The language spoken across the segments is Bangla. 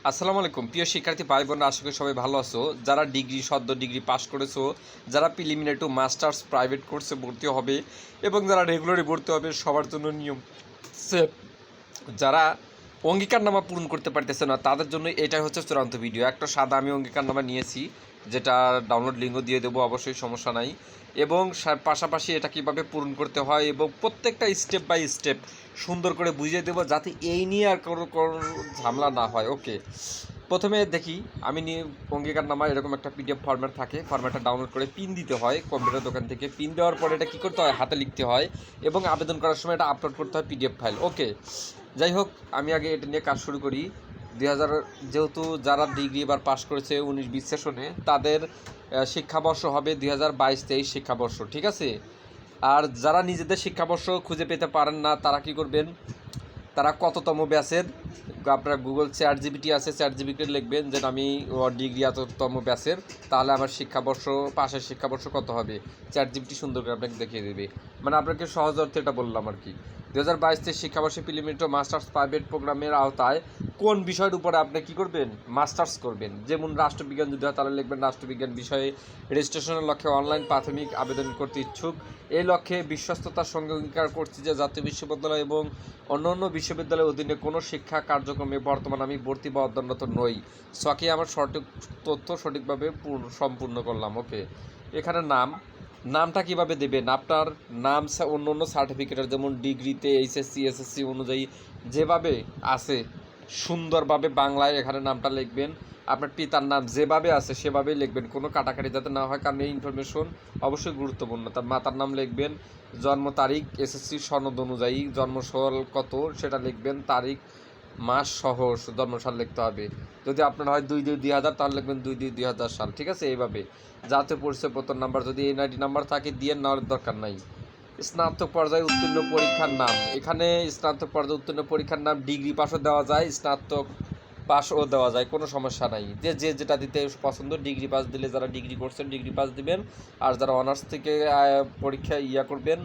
আসসালামু আলাইকুম প্রিয় শিক্ষার্থী ভাই বোনরা, আশা করি সবাই ভালো আছো। যারা সদ্য ডিগ্রি পাস করেছো, যারা প্রিলিমিনারি টু মাস্টার্স প্রাইভেট কোর্সে ভর্তি হবে এবং যারা রেগুলারে ভর্তি হবে সবার জন্য নিয়ম সেম। যারা অঙ্গীকারনামা পূরণ করতে পারতেছে না তাদের জন্য এটাই হচ্ছে চূড়ান্ত ভিডিও। একটা সাদা আমি অঙ্গীকারনামা নিয়েছি, যেটা ডাউনলোড লিঙ্কও দিয়ে দেবো, অবশ্যই সমস্যা নাই। এবং পাশাপাশি এটা কীভাবে পূরণ করতে হয় এবং প্রত্যেকটা স্টেপ বাই স্টেপ সুন্দর করে বুঝিয়ে দেবো, যাতে এই নিয়ে আর কোনো ঝামেলা না হয়। ওকে, প্রথমে দেখি আমি নিয়ে অঙ্গীকারনামা এরকম একটা পিডিএফ ফরম্যাট থাকে, ফরম্যাটটা ডাউনলোড করে পিন দিতে হয় কম্পিউটার দোকান থেকে। পিন দেওয়ার পরে এটা কী করতে হয়, হাতে লিখতে হয় এবং আবেদন করার সময় এটা আপলোড করতে হয় পিডিএফ ফাইল। ওকে, যাই হোক, আমি আগে এটা নিয়ে কাজ শুরু করি। যেহেতু যারা ডিগ্রি এবার পাস করেছে 19-20 সেশনে, তাদের শিক্ষাবর্ষ হবে 2022-23 শিক্ষাবর্ষ, ঠিক আছে। আর যারা নিজেদের শিক্ষাবর্ষ খুঁজে পেতে পারেন না, তারা কি করবেন, তারা কততম ব্যাচের, আপনার গুগল চ্যাট জিপিটি আছে, চ্যাট জিপিটি লিখবেন যে আমি ডিগ্রি এততম ব্যাচের, তাহলে আমার শিক্ষাবর্ষ, পাশের শিক্ষাবর্ষ কত হবে, চ্যাট জিপিটি সুন্দর করে আপনাকে দেখিয়ে দেবে। মানে আপনাকে সহজ অর্থে এটা বললাম আর কি। 2022-23 শিক্ষাবর্ষে প্রিলিমিনারি মাস্টার্স প্রাইভেট প্রোগ্রামের আওতায় কোন বিষয়ের উপরে আপনি কী করবেন, মাস্টার্স করবেন। যেমন রাষ্ট্রবিজ্ঞান যদি হয় তাহলে লিখবেন রাষ্ট্রবিজ্ঞান বিষয়ে রেজিস্ট্রেশনের লক্ষ্যে অনলাইন প্রাথমিক আবেদন করতে ইচ্ছুক। এই লক্ষ্যে বিশ্বস্ততার সঙ্গে অঙ্গীকার করছি যে জাতীয় বিশ্ববিদ্যালয় এবং অন্যান্য বিশ্ববিদ্যালয়ের অধীনে কোনো শিক্ষা কার্যক্রমে বর্তমানে আমি ভর্তি বা অধ্যয়নরত নই। সকে আমার সঠিক তথ্য সঠিকভাবে সম্পূর্ণ করলাম। ওকে, এখানে নামটা কিভাবে দেবেন, আপনার নাম অন্য অন্য সার্টিফিকেটের যেমন ডিগ্রিতে এইচএসসি এসএসসি অনুযায়ী যেভাবে আছে সুন্দরভাবে বাংলায় এখানে নামটা লিখবেন। আপনার পিতার নাম যেভাবে আছে সেভাবেই লিখবেন, কোনো কাটাকাটি যাতে না হয়, কারণ এই ইনফরমেশন অবশ্যই গুরুত্বপূর্ণ। তার মাতার নাম লিখবেন, জন্ম তারিখ এসএসসি সনদ অনুযায়ী জন্মসাল কত সেটা লিখবেন, তারিখ মাস সহ জন্মসাল লিখতে হবে। যদি আপনার হয় 2-2-2000 তাহলে লিখবেন 2-2-2000 সাল, ঠিক আছে। এইভাবে জাতীয় পরিচয়পত্র নাম্বার, যদি এনআইডি নাম্বার থাকে দিয়ে নেওয়ার দরকার নাই। স্নাতক পর্যায়ে উত্তীর্ণ পরীক্ষার নাম, এখানে স্নাতক পর্যায়ে উত্তীর্ণ পরীক্ষার নাম ডিগ্রি পাসও দেওয়া যায়, স্নাতক পাসও দেওয়া যায়, কোনো সমস্যা নাই। যে যেটা দিতে পছন্দ, ডিগ্রি পাস দিলে যারা ডিগ্রি করছেন ডিগ্রি পাস দিবেন, আর যারা অনার্স থেকে পরীক্ষা করবেন,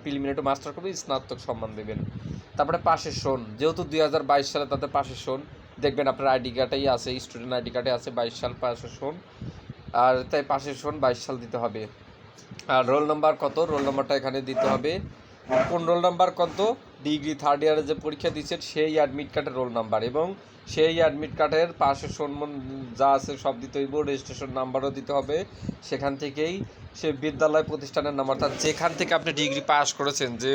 প্রিলিমিনারি মাস্টার করবেন, স্নাতক সম্মান দেবেন। তারপরে পাশের সন, যেহেতু 2022 সালে তাদের পাশের সন দেখবেন, আপনার আইডি কার্ডেই আছে, স্টুডেন্ট আইডি কার্ডে আছে 22 সাল পাশের সন, আর তাই পাশের সন 22 সাল দিতে হবে। আর রোল নাম্বার কত, রোল নাম্বারটা এখানে দিতে হবে। কোন রোল নাম্বার কত, ডিগ্রি থার্ড ইয়ারে যে পরীক্ষা দিচ্ছেন সেই অ্যাডমিট কার্ডের রোল নাম্বার এবং সেই অ্যাডমিট কার্ডের পাশে সম্মান যা আছে সব দিতে হইব, রেজিস্ট্রেশন নাম্বারও দিতে হবে। সেখান থেকেই সে বিদ্যালয় প্রতিষ্ঠানের নাম, অর্থাৎ যেখান থেকে আপনি ডিগ্রি পাস করেছেন, যে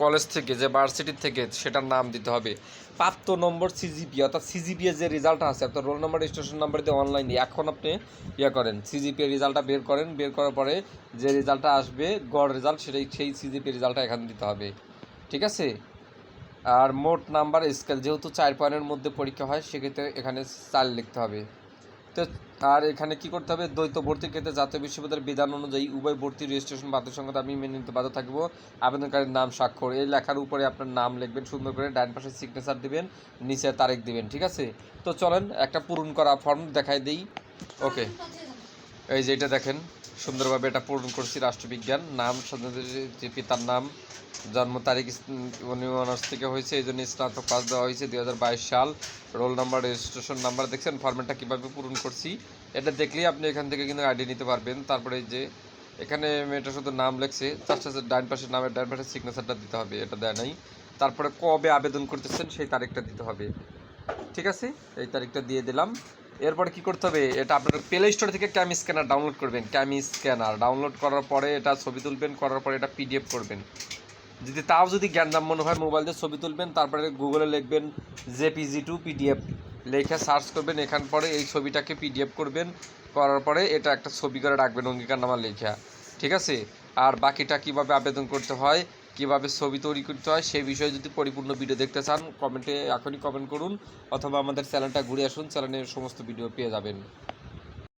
কলেজ থেকে, যে ভার্সিটির থেকে, সেটার নাম দিতে হবে। প্রাপ্ত নম্বর সিজিপি, অর্থাৎ সিজিপিএ যে রেজাল্টটা আছে, অর্থাৎ রোল নাম্বার রেজিস্ট্রেশন নাম্বার দিয়ে অনলাইনে এখন আপনি করেন, সিজিপিএ রেজাল্টটা বের করেন, বের করার পরে যে রেজাল্টটা আসবে গড় রেজাল্ট, সেই সিজিপিএ রেজাল্টটা এখানে দিতে হবে, ঠিক আছে। আর মোট নাম্বার স্কেল, যেহেতু 4 পয়েন্টের মধ্যে পরীক্ষা হয় সেক্ষেত্রে এখানে 4 লিখতে হবে। তো আর এখানে কি করতে হবে, দ্বৈত ভর্তির ক্ষেত্রে জাতীয় বিশ্ববিদ্যালয়ের বিধান অনুযায়ী উভয় ভর্তি রেজিস্ট্রেশন বাধ্যসংগত আমি মেনে নিতে বাধ্য থাকবো। আবেদনকারীর নাম স্বাক্ষর, এই লেখার উপরে আপনার নাম লিখবেন সুন্দর করে, ডান পাশে সিগনেচার দিবেন, নিচে তারিখ দিবেন, ঠিক আছে। তো চলেন একটা পূরণ করা ফর্ম দেখাই দিই। ওকে, এই যে এটা দেখেন, সুন্দরভাবে এটা পূরণ করছি। রাষ্ট্রবিজ্ঞান, নাম যে পিতার নাম, জন্ম তারিখ উনি অনার্স থেকে হয়েছে, এই জন্য স্নাতক পাস দেওয়া হয়েছে 2022 সাল। রোল নাম্বার রেজিস্ট্রেশন নাম্বার, দেখছেন ফর্মেটটা কীভাবে পূরণ করছি, এটা দেখলেই আপনি এখান থেকে কিন্তু আইডি নিতে পারবেন। তারপরে এই যে এখানে এটা শুধু নাম লেখছে, তার সাথে ডান পাশের নামের ডান পাশের সিগনেচারটা দিতে হবে, এটা দেয় নাই। তারপরে কবে আবেদন করতেছেন সেই তারিখটা দিতে হবে, ঠিক আছে। এই তারিখটা দিয়ে দিলাম। এরপরে কি করতে হবে, এটা আপনার প্লে স্টোর থেকে ক্যামি স্ক্যানার ডাউনলোড করবেন। ক্যামি স্ক্যানার ডাউনলোড করার পরে এটা ছবি তুলবেন, করার পরে এটা পিডিএফ করবেন। যদি জ্ঞানদাম মনে হয় মোবাইল দিয়ে ছবি তুলবেন, তারপরে গুগলে লিখবেন জেপিজি টু পিডিএফ, লেখা সার্চ করবেন, এখান পরে এই ছবিটাকে পিডিএফ করবেন, করার পরে এটা একটা ছবি করে রাখবেন অঙ্গীকারনামা লেখা, ঠিক আছে। আর বাকিটা কিভাবে আবেদন করতে হয়, কিভাবে ছবি তৈরি করতে হয়, সেই বিষয়ে যদি পরিপূর্ণ ভিডিও দেখতে চান কমেন্টে এখনই কমেন্ট করুন, অথবা আমাদের চ্যানেলটা ঘুরে আসুন, চ্যানেলের সমস্ত ভিডিও পেয়ে যাবেন।